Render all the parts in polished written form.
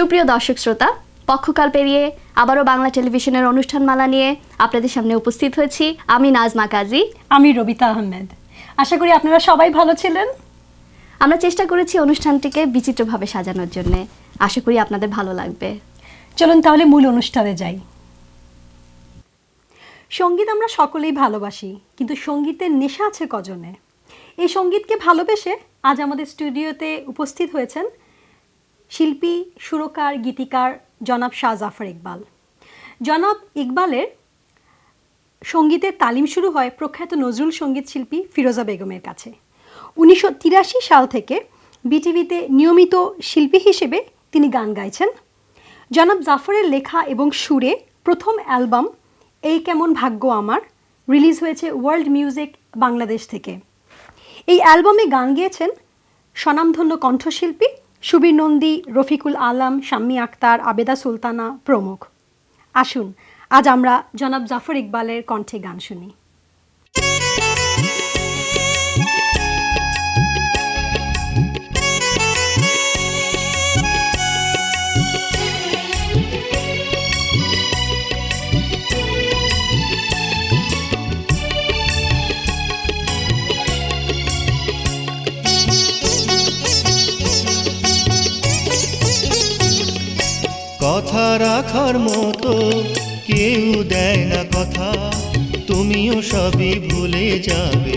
সুপ্রিয় দর্শক শ্রোতা, পক্ষকাল পেরিয়ে আবারও বাংলা টেলিভিশনের অনুষ্ঠানমালা নিয়ে আপনাদের সামনে উপস্থিত হয়েছি আমি নাজমা কাজী। আমি রবিতা আহমেদ। আশা করি আপনারা সবাই ভালো ছিলেন। আমরা চেষ্টা করেছি অনুষ্ঠানটিকে বিচিত্রভাবে সাজানোর জন্য। আশা করি আপনাদের ভালো লাগবে। চলুন তাহলে মূল অনুষ্ঠানে যাই। সঙ্গীত আমরা সকলেই ভালোবাসি, কিন্তু সঙ্গীতের নেশা আছে কজনে? এই সঙ্গীতকে ভালোবেসে আজ আমাদের স্টুডিওতে উপস্থিত হয়েছেন শিল্পী, সুরকার, গীতিকার জনাব শাহ জাফর ইকবাল। জনাব ইকবালের সঙ্গীতের তালিম শুরু হয় প্রখ্যাত নজরুল সঙ্গীত শিল্পী ফিরোজা বেগমের কাছে। 1983 সাল থেকে বিটিভিতে নিয়মিত শিল্পী হিসেবে তিনি গান গাইছেন। জনাব জাফরের লেখা এবং সুরে প্রথম অ্যালবাম এই কেমন ভাগ্য আমার রিলিজ হয়েছে ওয়ার্ল্ড মিউজিক বাংলাদেশ থেকে। এই অ্যালবামে গান গেয়েছেন স্বনামধন্য কণ্ঠশিল্পী সুবীর নন্দী, রফিকুল আলম, শাম্মী আক্তার, আবেদা সুলতানা প্রমুখ। আসুন আজ আমরা জনাব জাফর ইকবালের কণ্ঠে গান শুনি। কথা রাখার মতো কেউ দেয় না কথা, তুমিও সবই ভুলে যাবে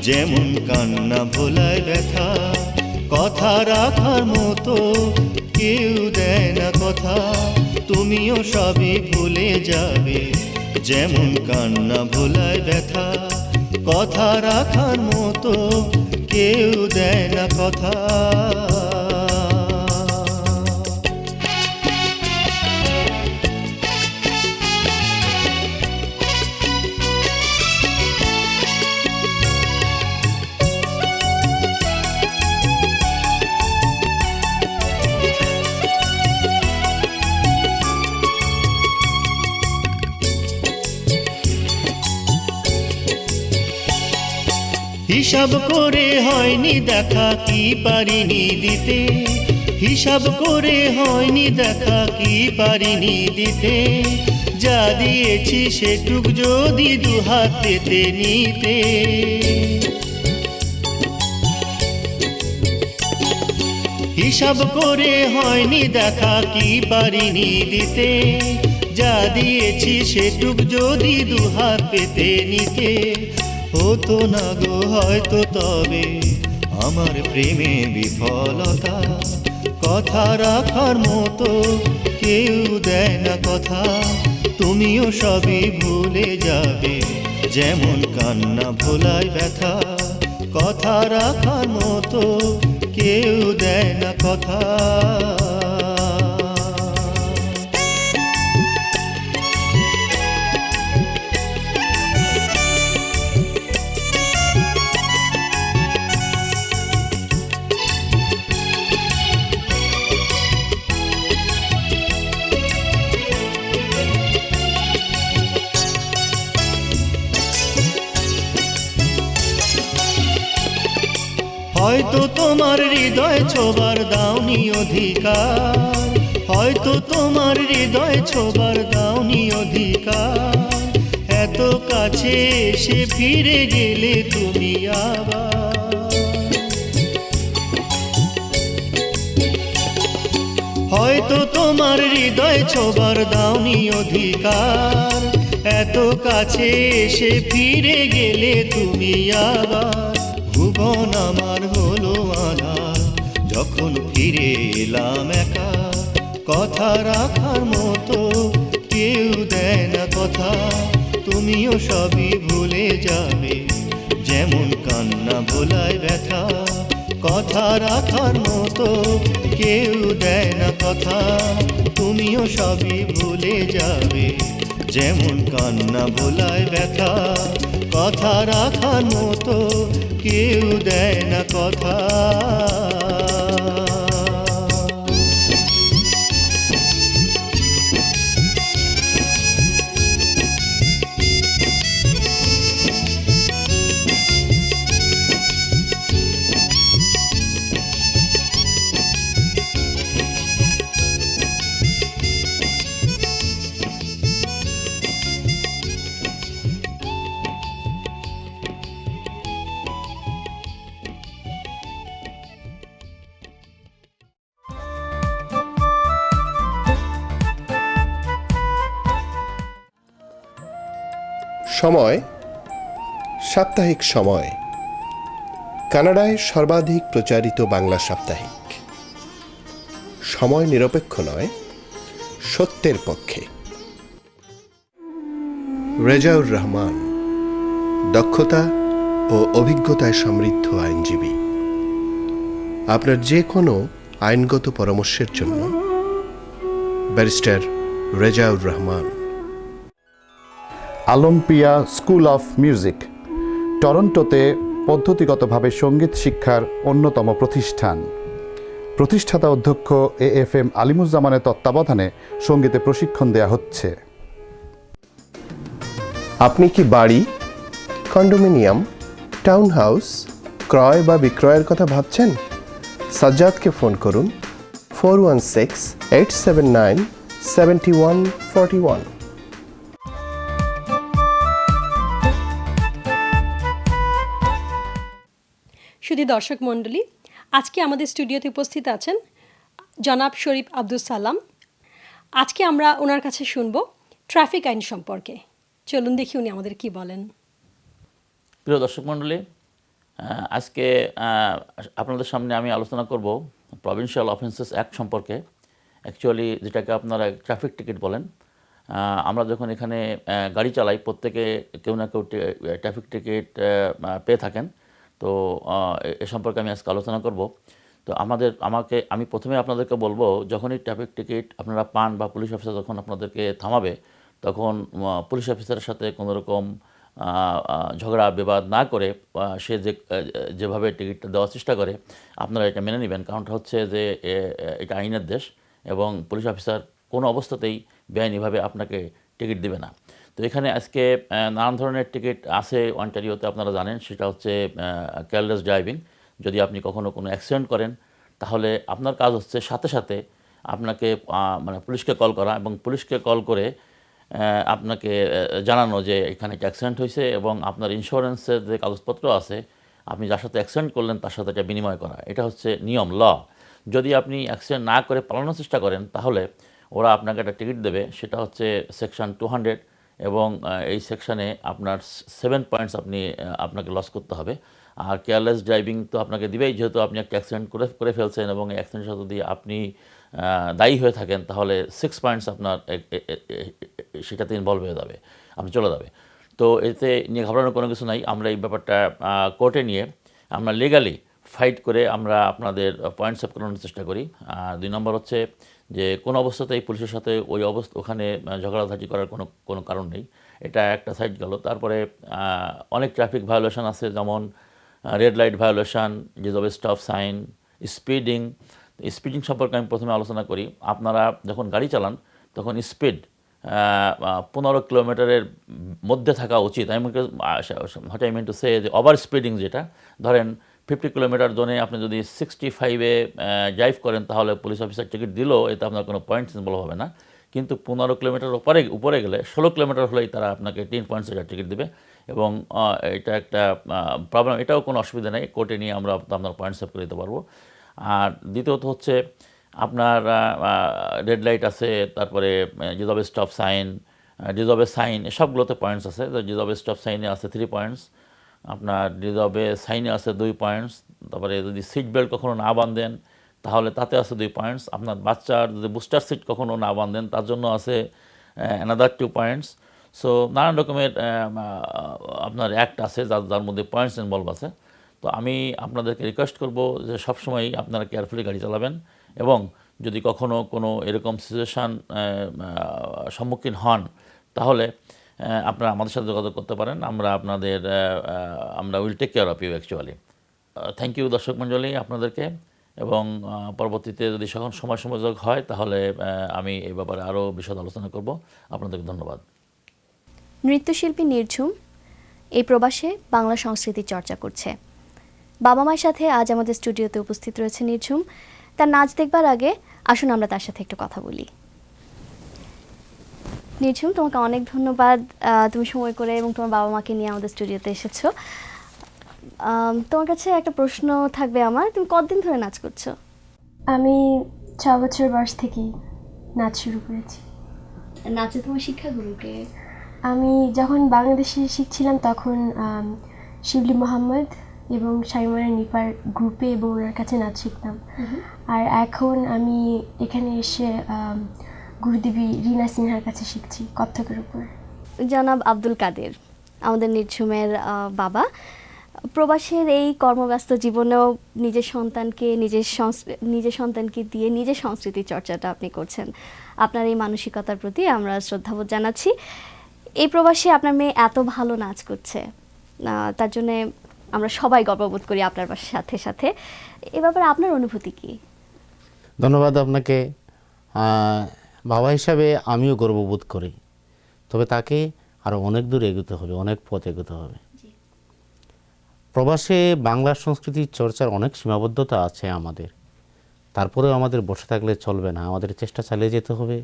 যেমন কান্না ভোলায় ব্যথা। কথা রাখার মতো কেউ দেয় না কথা, তুমিও সবই ভুলে যাবে যেমন কান্না ভোলায় ব্যথা। কথা রাখার মতো কেউ দেয় না কথা। হিসাব করে হয়নি দেখা কি পারিনি দিতে, হিসাব করে হয়নি দেখা কি পারিনি দিতে। যা দিয়েছি সেটুক যদি দুহাত পেতে নিতে। হিসাব করে হয়নি দেখা কি পারিনি দিতে। যা দিয়েছি সেটুক যদি দুহাত পেতে নিতে। হতো না গো হয়তো তবে আমার প্রেমে বিফলতা। কথা রাখার মতো কেউ দেয় না কথা, তুমিও সবই ভুলে যাবে যেমন কান্না ভোলায় ব্যথা। কথা রাখার মতো কেউ দেয় না কথা। হয়তো তোমার হৃদয় ছোবার দাওনি অধিকার, হয়তো তোমার হৃদয় ছোবার দাওনি অধিকার। এত কাছে এসে ফিরে গেলে তুমি আবার। হয়তো তোমার হৃদয় ছোবার দাওনি অধিকার। এত কাছে এসে ফিরে গেলে তুমি আবার। ভুবন আমার হলো আধার যখন ফিরে এলাম একা। কথা রাখার মতো কেউ দেয় না কথা, তুমিও সবই ভুলে যাবে যেমন কান্না ভোলায় ব্যথা। কথা রাখার মতো কেউ দেয় না কথা, তুমিও সবই ভুলে যাবে যেমন কান্না ভোলায় ব্যথা। কথা রাখার মতো কেউ দেয় না কথা। সময় সাপ্তাহিক সময় কানাডায় সর্বাধিক প্রচারিত বাংলা সাপ্তাহিক। সময় নিরপেক্ষ নয়, সত্যের পক্ষে। রেজাউর রহমান, দক্ষতা ও অভিজ্ঞতায় সমৃদ্ধ আইনজীবী। আপনার যে কোনো আইনগত পরামর্শের জন্য barrister Rezaur Rahman. Olympia school of music টরন্টোতে পদ্ধতিগতভাবে সঙ্গীত শিক্ষার অন্যতম প্রতিষ্ঠান। প্রতিষ্ঠাতা অধ্যক্ষ AFM আলিমুজ্জামানের তত্ত্বাবধানে সঙ্গীতে প্রশিক্ষণ দেয়া হচ্ছে। আপনি কি বাড়ি, কন্ডোমিনিয়াম, টাউন হাউস ক্রয় বা বিক্রয়ের কথা ভাবছেন? সাজ্জাদকে ফোন করুন 416-879-7141। শুধু দর্শক মণ্ডলী, আজকে আমাদের স্টুডিওতে উপস্থিত আছেন জনাব শরীফ আব্দুল সালাম। আজকে আমরা ওনার কাছে শুনব ট্রাফিক আইন সম্পর্কে। চলুন দেখি উনি আমাদের কি বলেন। প্রিয় দর্শক মণ্ডলী, আজকে আপনাদের সামনে আমি আলোচনা করব প্রভিন্সিয়াল অফেন্সেস অ্যাক্ট সম্পর্কে। অ্যাকচুয়ালি যেটাকে আপনারা ট্রাফিক টিকিট বলেন। আমরা যখন এখানে গাড়ি চালাই, প্রত্যেকে কেউ না কেউ ট্রাফিক টিকিট পেয়ে থাকেন। তো এ সম্পর্কে আমি আজকে আলোচনা করব। তো আমি প্রথমে আপনাদেরকে বলবো, যখনই ট্রাফিক টিকিট আপনারা পান বা পুলিশ অফিসার যখন আপনাদেরকে থামাবে, তখন পুলিশ অফিসারের সাথে কোনো রকম ঝগড়া বিবাদ না করে সে যেভাবে টিকিটটা দেওয়ার চেষ্টা করে আপনারা এটা মেনে নেবেন। কারণটা হচ্ছে যে এটা আইনের দেশ এবং পুলিশ অফিসার কোনো অবস্থাতেই বেআইনিভাবে আপনাকে টিকিট দেবে না। তো এখানে আজকে নানান ধরনের টিকিট আছে অন্টারিওতে, আপনারা জানেন। সেটা হচ্ছে কেয়ারলেস ড্রাইভিং। যদি আপনি কখনো কোনো অ্যাক্সিডেন্ট করেন, তাহলে আপনার কাজ হচ্ছে সাথে সাথে আপনাকে মানে পুলিশকে কল করা এবং পুলিশকে কল করে আপনাকে জানানো যে এখানে একটা অ্যাক্সিডেন্ট হয়েছে এবং আপনার ইন্স্যুরেন্সের যে কাগজপত্র আছে, আপনি যার সাথে অ্যাক্সিডেন্ট করলেন তার সাথে এটা বিনিময় করা। এটা হচ্ছে নিয়ম, ল। যদি আপনি অ্যাক্সিডেন্ট না করে পালানোর চেষ্টা করেন, তাহলে ওরা আপনাকে একটা টিকিট দেবে। সেটা হচ্ছে সেকশন 200 এবং এই সেকশানে আপনার 7 পয়েন্টস আপনাকে লস করতে হবে। আর কেয়ারলেস ড্রাইভিং তো আপনাকে দিবেই, যেহেতু আপনি একটা অ্যাক্সিডেন্ট করে ফেলছেন এবং এই অ্যাক্সিডেন্টের সাথে যদি আপনি দায়ী হয়ে থাকেন, তাহলে 6 পয়েন্টস আপনার সেটাতে ইনভলভ হয়ে যাবে, আপনি চলে যাবে। তো এতে নিয়ে ঘাবড়ানোর কোনো কিছু নাই। আমরা এই ব্যাপারটা কোর্টে নিয়ে আমরা লিগালি ফাইট করে আমরা আপনাদের পয়েন্ট সেভ করানোর চেষ্টা করি। আর 2 নম্বর হচ্ছে যে কোনো অবস্থাতেই পুলিশের সাথে ওখানে ঝগড়াঝাটি করার কোনো কারণ নেই। এটা একটা সাইড গেল। তারপরে অনেক ট্রাফিক ভায়োলেশন আছে, যেমন red light violation, disobey stop sign, speeding. Speeding সম্পর্কে আমি প্রথমে আলোচনা করি। আপনারা যখন গাড়ি চালান তখন স্পিড 15 কিলোমিটারের মধ্যে থাকা উচিত। What I mean to say, যে ওভার স্পিডিং যেটা, ধরেন 50 কিলোমিটার জোনে আপনি যদি 65-এ ড্রাইভ করেন, তাহলে পুলিশ অফিসার টিকিট দিলেও এতে আপনার কোনো পয়েন্টস ইনভলভ হবে না। কিন্তু 15 কিলোমিটার উপরে গেলে 16 কিলোমিটার হলেই তারা আপনাকে 10 পয়েন্টস টিকিট দেবে এবং এটা একটা প্রবলেম। এটাও কোনো অসুবিধা নেই, কোর্টে নিয়ে আমরা আপনার পয়েন্ট সেভ করে দিতে পারবো। আর দ্বিতীয়ত হচ্ছে আপনার রেড লাইট আছে, তারপরে disobey stop sign, disobey sign, সবগুলোতে পয়েন্টস আছে। ডিজ অফ স্টপ সাইনে আছে 3 পয়েন্টস, আপনার ডিজ অফ সাইনে আছে 2 পয়েন্টস। তারপরে যদি সিট বেল্ট কখনো না বাঁধেন, তাহলে তাতে আছে 2 পয়েন্টস। আপনার বাচ্চার যদি বুস্টার সিট কখনো না বাঁধেন, তার জন্য আছে অ্যানাদার 2 পয়েন্টস। সো নানান রকমের আপনার অ্যাক্ট আছে যার মধ্যে পয়েন্টস ইনভলভ আছে। তো আমি আপনাদেরকে রিকোয়েস্ট করব যে সবসময়ই আপনারা কেয়ারফুলি গাড়ি চালাবেন এবং যদি কখনো কোনো এরকম সিচুয়েশান সম্মুখীন হন, তাহলে আপনারা আমাদের সাথে যোগাযোগ করতে পারেন। আমরা will take care of you actually. Thank you দর্শক মণ্ডলী আপনাদেরকে, এবং পরবর্তীতে যদি সময় সুযোগ হয় তাহলে আমি এই ব্যাপারে আরও বিশদ আলোচনা করব। আপনাদেরকে ধন্যবাদ। নৃত্যশিল্পী নির্ঝুম এই প্রবাসে বাংলা সংস্কৃতির চর্চা করছে। বাবা মায়ের সাথে আজ আমাদের স্টুডিওতে উপস্থিত রয়েছে নির্ঝুম। তার নাচ দেখবার আগে আসুন আমরা তার সাথে একটু কথা বলি। নির্ঝুম, তোমাকে অনেক ধন্যবাদ, তুমি সময় করে এবং তোমার বাবা মাকে নিয়ে আমাদের স্টুডিওতে এসেছো। তোমার কাছে একটা প্রশ্ন থাকবে আমার, তুমি কতদিন ধরে নাচ করছো? আমি 6 বছর বয়স থেকেই নাচ শুরু করেছি। নাচে তোমার শিক্ষাগুরুকে? আমি যখন বাংলাদেশে শিখছিলাম তখন শিবলি মোহাম্মদ এবং শাইমারা নিপার গ্রুপে এবং ওনার কাছে নাচ শিখতাম। আর এখন আমি এখানে এসে গুরুদেবী রিনা সিনহার কাছে শিখছি কত্থকের উপর। জনাব আব্দুল কাদের, আমাদের নির্ঝুমের বাবা, প্রবাসের এই কর্মব্যস্ত জীবনেও নিজের সন্তানকে দিয়ে নিজের সংস্কৃতি চর্চাটা আপনি করছেন। আপনার এই মানসিকতার প্রতি আমরা শ্রদ্ধাবোধ জানাচ্ছি। এই প্রবাসে আপনার মেয়ে এত ভালো নাচ করছে, তার জন্য আমরা সবাই গর্ববোধ করি আপনার সাথে সাথে। এ ব্যাপারে আপনার অনুভূতি কি? ধন্যবাদ আপনাকে। বাবা হিসাবে আমিও গর্ববোধ করি, তবে তাকে আরও অনেক দূর এগোতে হবে, অনেক পথ এগোতে হবে। প্রবাসে বাংলা সংস্কৃতির চর্চার অনেক সীমাবদ্ধতা আছে আমাদের, তারপরেও আমাদের বসে থাকলে চলবে না, আমাদের চেষ্টা চালিয়ে যেতে হবে।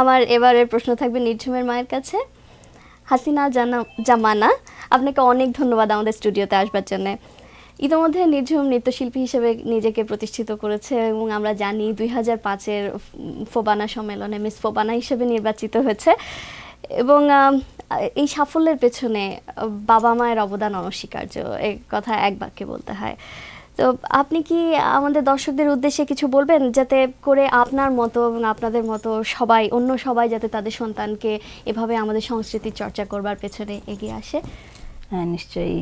আমার এবারের প্রশ্ন থাকবে নির্ঝুমের মায়ের কাছে। হাসিনা জামানা, আপনাকে অনেক ধন্যবাদ আমাদের স্টুডিওতে আসবার জন্য। ইতিমধ্যে নির্ঝুম নৃত্যশিল্পী হিসেবে নিজেকে প্রতিষ্ঠিত করেছে এবং আমরা জানি 2005-এর ফোবানা সম্মেলনে মিস ফোবানা হিসেবে নির্বাচিত হয়েছে এবং এই সাফল্যের পেছনে বাবা মায়ের অবদান অনস্বীকার্য, এই কথা এক বাক্যে বলতে হয়। তো আপনি কি আমাদের দর্শকদের উদ্দেশ্যে কিছু বলবেন, যাতে করে আপনার মতো এবং আপনাদের মতো অন্য সবাই যাতে তাদের সন্তানকে এভাবে আমাদের সংস্কৃতির চর্চা করবার পেছনে এগিয়ে আসে? হ্যাঁ, নিশ্চয়ই।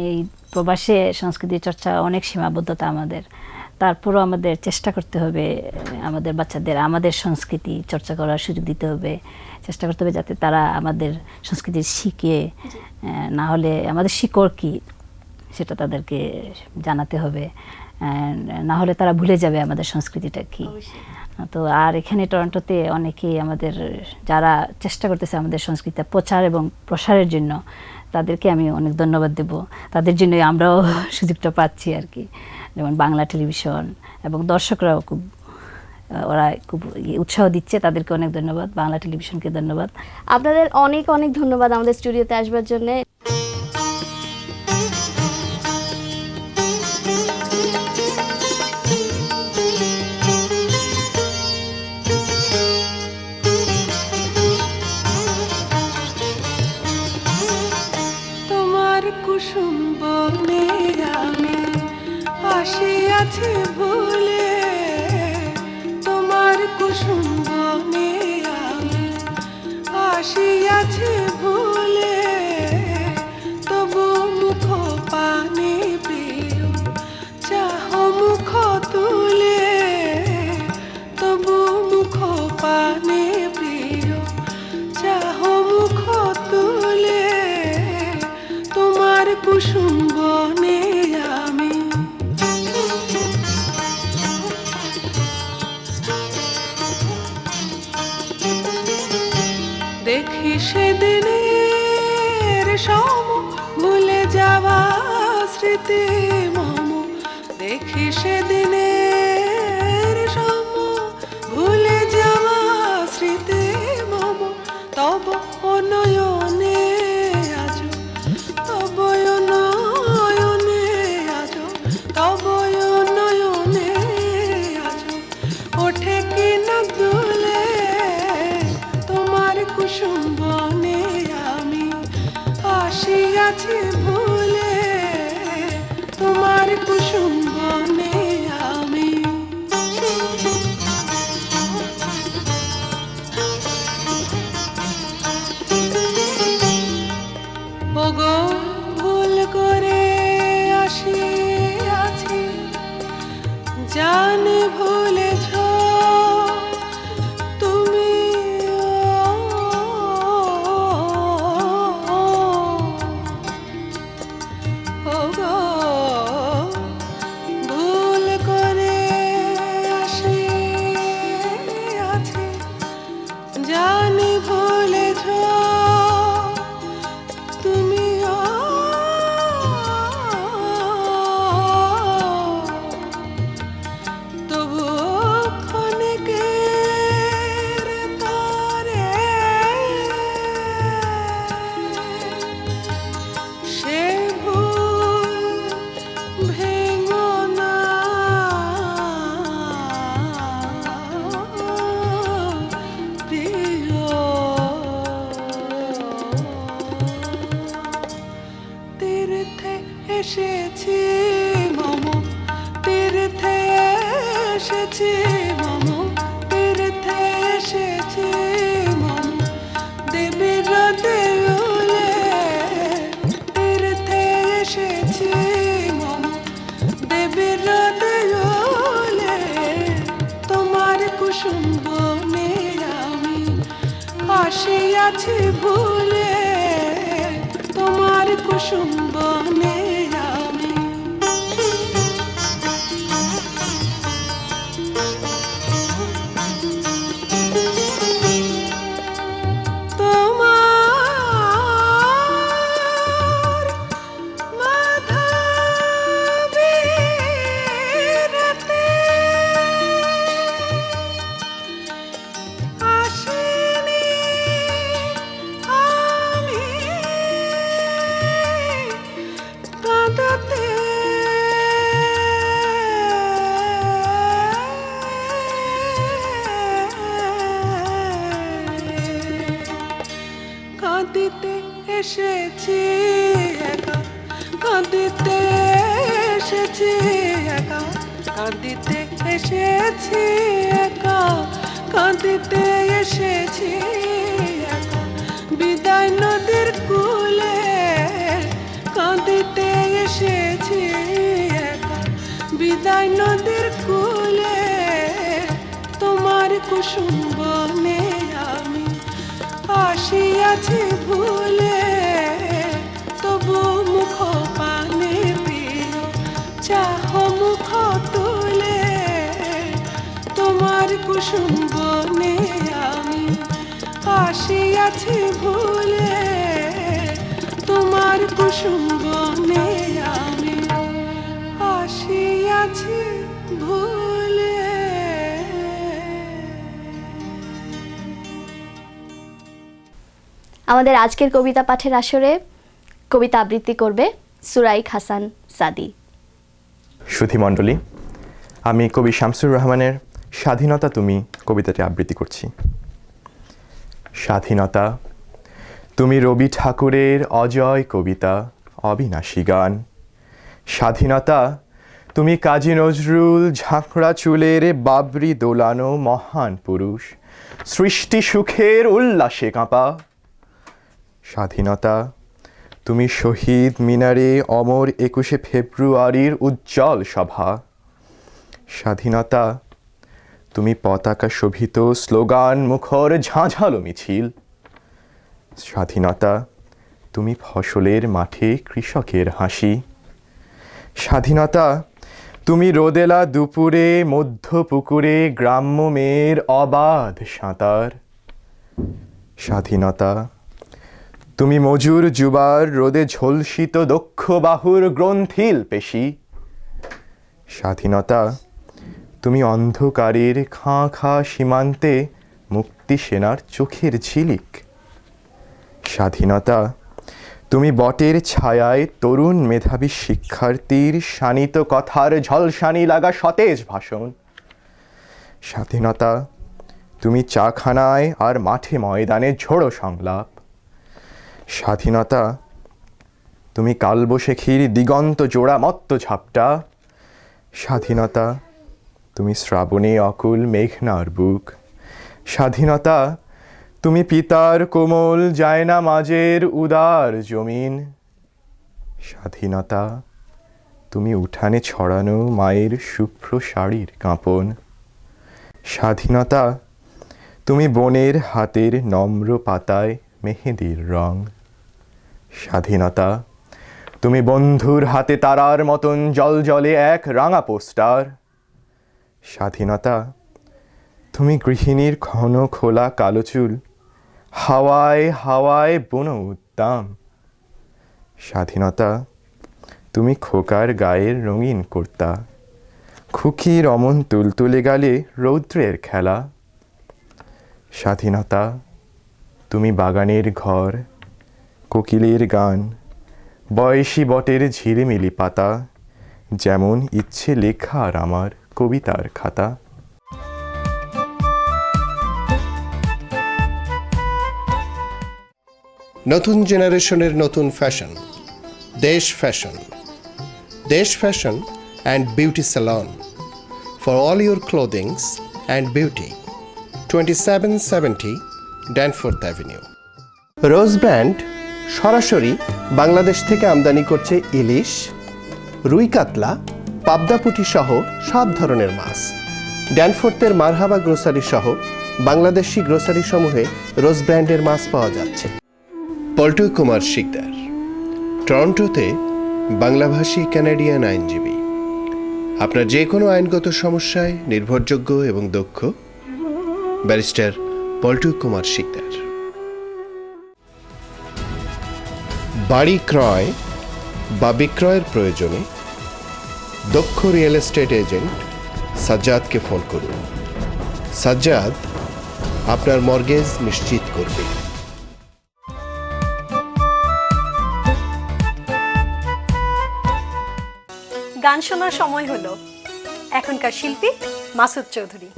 এই প্রবাসে সংস্কৃতির চর্চা অনেক সীমাবদ্ধতা আমাদের, তারপরও আমাদের চেষ্টা করতে হবে আমাদের বাচ্চাদের আমাদের সংস্কৃতি চর্চা করার সুযোগ দিতে হবে, চেষ্টা করতে হবে যাতে তারা আমাদের সংস্কৃতি শিখে, না হলে আমাদের শিকড় কী সেটা তাদেরকে জানাতে হবে, না হলে তারা ভুলে যাবে আমাদের সংস্কৃতিটা কী। তো আর এখানে টরন্টোতে অনেকেই আমাদের যারা চেষ্টা করতেছে আমাদের সংস্কৃতি প্রচার এবং প্রসারের জন্য, তাদেরকে আমি অনেক ধন্যবাদ দেব। তাদের জন্যই আমরাও সুযোগটা পাচ্ছি আর কি। যেমন বাংলা টেলিভিশন এবং দর্শকরাও ওরা খুব উৎসাহ দিচ্ছে, তাদেরকে অনেক ধন্যবাদ, বাংলা টেলিভিশনকে ধন্যবাদ। আপনাদের অনেক অনেক ধন্যবাদ আমাদের স্টুডিওতে আসবার জন্য। কুসুম বনে আমি আসিয়াছি ভুলে, তোমার কুসুম বনে আমি আসিয়াছি ভুলে, তবু মুখ পানে প্রিয় চাহ মুখ তুলে, তবু মুখ পানে প্রিয় চাহ মুখ তুলে, তোমার কুসুম বনে আমি। দেখি সেদিনের সম ভুলে যাওয়া স্মৃতি মম, দেখি সেদিনের সম ভুলে যাওয়া স্মৃতি মম, তব নয়নে আজ, তব নয়নে আজ, তব নয়নে আজ ওঠে কি না দুলে, তোমার কুসুম বনে আমি আসিয়াছি ভুলে, তোমার কুসুম বনে আমি। এসেছি মম তীর্থে এসেছি মম তীর্থে এসেছি মম দেবীর দেউলে তীর্থে এসেছি মম দেবীর দেউলে তোমার কুসুম বনে আমি আসিয়াছি ভুলে তোমার কুসুম বনে আমি তোমার মাধবীরাতে আসিনি আমি কাঁদতে কাঁদিতে এসেছি একা কাঁদিতে এসেছি একা কাঁদিতে এসেছি একা কাঁদিতে এসেছি একা বিদায় নদীর কূলে কাঁদিতে এসেছি একা বিদায় নদীর কূলে তোমার কুসুম বনে আমি আসিয়াছি ভুলে তবু মুখ পানে প্রিয় চাহ মুখ তুলে তোমার কুসুম বনে আমি আসিয়াছি ভুলে তোমার কুসুম বনে আমি আসিয়াছি ভুলে আমাদের আজকের কবিতা পাঠের আসরে কবিতা আবৃত্তি করবে সুরাইক হাসান সাদি। সুধীমণ্ডলী, আমি কবি শামসুর রহমানের স্বাধীনতা তুমি কবিতাটি আবৃত্তি করছি। স্বাধীনতা তুমি রবি ঠাকুরের অজয় কবিতা, অবিনাশী গান। স্বাধীনতা তুমি কাজী নজরুল ঝাঁকড়া চুলের বাবরি দোলানো মহান পুরুষ, সৃষ্টি সুখের উল্লাসে কাঁপা। স্বাধীনতা তুমি শহীদ মিনারে অমর 21শে ফেব্রুয়ারির উজ্জ্বল সভা। স্বাধীনতা তুমি পতাকা শোভিত স্লোগান মুখর ঝাঁঝালো মিছিল। স্বাধীনতা তুমি ফসলের মাঠে কৃষকের হাসি। স্বাধীনতা তুমি রোদেলা দুপুরে মধ্য পুকুরে গ্রাম্য মেয়ের অবাধ সাঁতার। স্বাধীনতা তুমি মজুর যুবার রোদে ঝলসিত দক্ষ বাহুর গ্রন্থিল পেশি। স্বাধীনতা তুমি অন্ধকারের খাঁ খাঁ সীমান্তে মুক্তি সেনার চোখের ঝিলিক। স্বাধীনতা তুমি বটের ছায়ায় তরুণ মেধাবী শিক্ষার্থীর শানিত কথার ঝলসানি লাগা সতেজ ভাষণ। স্বাধীনতা তুমি চাখানায় আর মাঠে ময়দানে ঝোড়ো সংলাপ। স্বাধীনতা তুমি কালবৈশাখীর দিগন্ত জোড়া মত্ত ঝাপটা। স্বাধীনতা তুমি শ্রাবণে অকুল মেঘনার বুক। স্বাধীনতা তুমি পিতার কোমল জায়না মাঝের উদার জমিন। স্বাধীনতা তুমি উঠানে ছড়ানো মায়ের শুভ্র শাড়ির কাঁপন। স্বাধীনতা তুমি বনের হাতের নম্র পাতায় মেহেদির রং। স্বাধীনতা তুমি বন্ধুর হাতে তারার মতন জলজলে এক রাঙা পোস্টার। স্বাধীনতা তুমি গৃহিণীর ঘন খোলা কালো চুল, হাওয়ায় হাওয়ায় বুনো উদ্দাম। স্বাধীনতা তুমি খোকার গায়ের রঙিন কুর্তা, খুকির অমন তুলতুলে গালে রৌদ্রের খেলা। স্বাধীনতা তুমি বাগানের ঘর, কোকিলের গান, বয়সী বটের ঝিলিমিলি পাতা, যেমন ইচ্ছে লেখা আর আমার কবিতার খাতা। নতুন জেনারেশনের নতুন ফ্যাশন, দেশ fashion, Desh Fashion and Beauty Salon. For all your clothings and beauty. 2770 Danforth Avenue. Rose brand সরাসরি বাংলাদেশ থেকে আমদানি করছে ইলিশ, রুই কাতলা, পাবদা পুঁটি সহ সব ধরনের মাছ। ড্যানফোর্থের মারহাবা গ্রোসারি সহ বাংলাদেশি গ্রোসারি সমূহে রোজ ব্র্যান্ডের মাছ পাওয়া যাচ্ছে। পল্টু কুমার শিকদার, টরন্টোতে বাংলাভাষী কানাডিয়ান আইনজীবী। আপনার যে কোনো আইনগত সমস্যায় নির্ভরযোগ্য এবং দক্ষ ব্যারিস্টার পল্টু কুমার শিকদার। বাড়ি ক্রয় বা বিক্রয়ের প্রয়োজনে দক্ষ রিয়েল এস্টেট এজেন্ট সাজ্জাদকে ফোন করুন। সাজ্জাদ আপনার মর্গেজ নিশ্চিত করবে। গান শোনার সময় হলো। এখনকার শিল্পী মাসুদ চৌধুরী।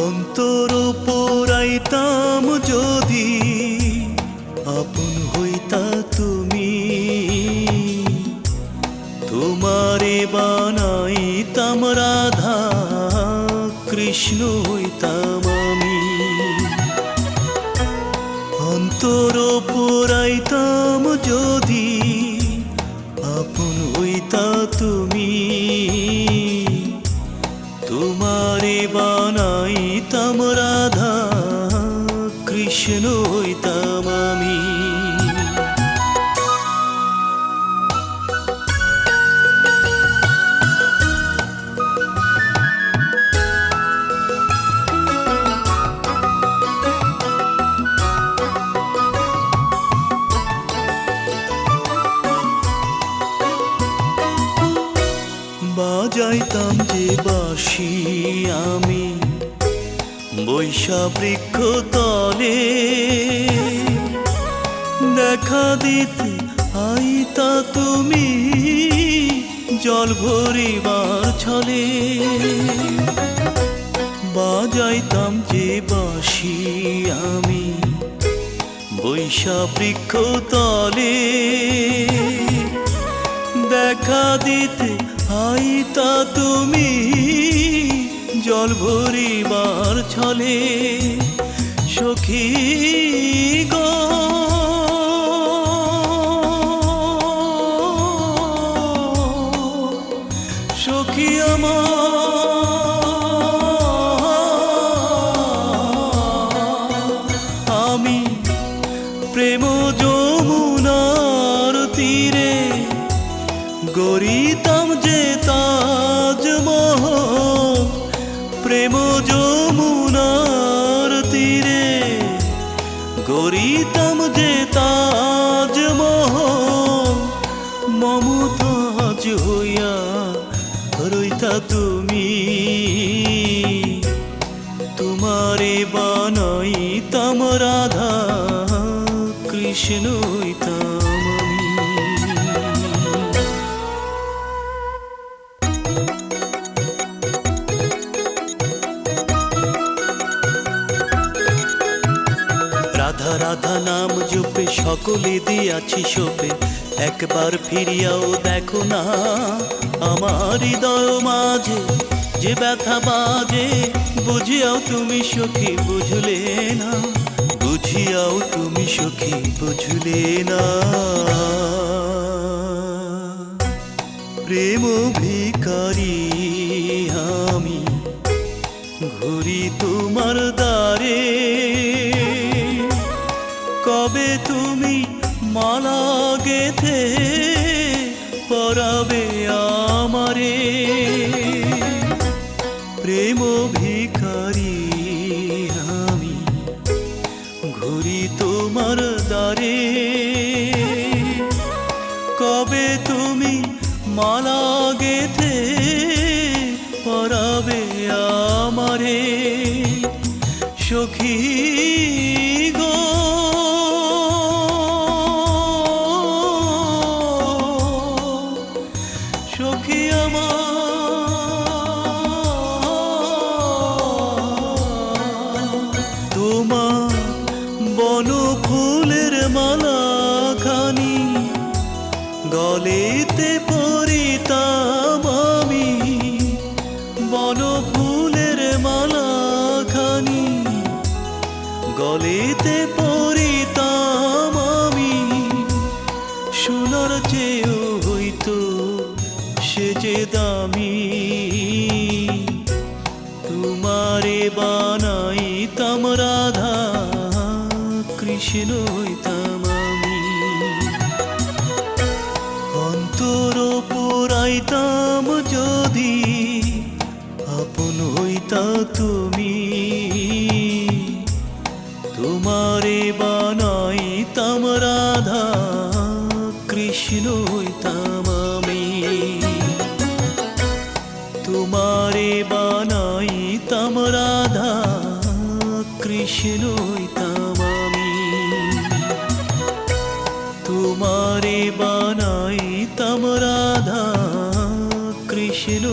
অন্তর পোড়াইতাম যদি আপন হইতা তুমি, তোমারে বানাইতাম রাধা কৃষ্ণ হইতাম আমি। অন্তর পোড়াইতাম যদি আপন হইতা তুমি, তোমারে বানাইতাম রাধা কৃষ্ণ হইতাম আমি। বাজাইতাম যে বাঁশি আমি বৈশা বৃক্ষ তলে, দেখা দিতে আইতা তুমি জল ভরিবার ছলে। বাজাইতাম যে বাঁশি আমি বৈশা বৃক্ষ তলে, দেখা দিতে আইতা তুমি জল ভরিবার ছলে। সখী গো সখী আমি প্রেম যমুনার তীরে গড়িতাম যে তাজমহল। প্রেম যমুনার তীরে গড়িতাম যে তাজমহল। মমতাজ হইয়া রইতা তুমি, তোমারে বানাইতাম রাধা কৃষ্ণ হইতাম আমি। রাধা রাধা নাম জপে সকলে দিয়াছি শোপে, একবার ফিরিয়াও দেখো না আমার হৃদয় মাঝে যে ব্যথা বাজে। বুঝিয়াও তুমি সখী বুঝলে না, বুঝিয়াও তুমি সখী বুঝলে না। প্রেম ভিখারি আমি ঘুরি তোমার দ্বারে, কবে তুমি মালা গেথে পরাবে আমারে। প্রেম ভিখারি আমি ঘুরি তোমার দ্বারে, কবে তুমি মালা গেথে পরাবে আমারে। সখী গো তোমার বন ফুলের মালা খানি গলেতে পরিতাম আমি, বন ফুলের মালা খানি গলেতে পরিতাম আমি, সোনার চেয়েও হইতো সে যে দামি, তোমারে বানাইতাম রাধা কৃষ্ণ হইতাম আমি, অন্তর পুরাইতাম যদি আপন হইতা তুমি, তোমারে বানাইতাম রাধা কৃষ্ণ হইতাম আমি, তোমারে বানাইতাম রাধা কৃষ্ণ হইতাম আমি, তোমারে বানাইতাম রাধা কৃষ্ণ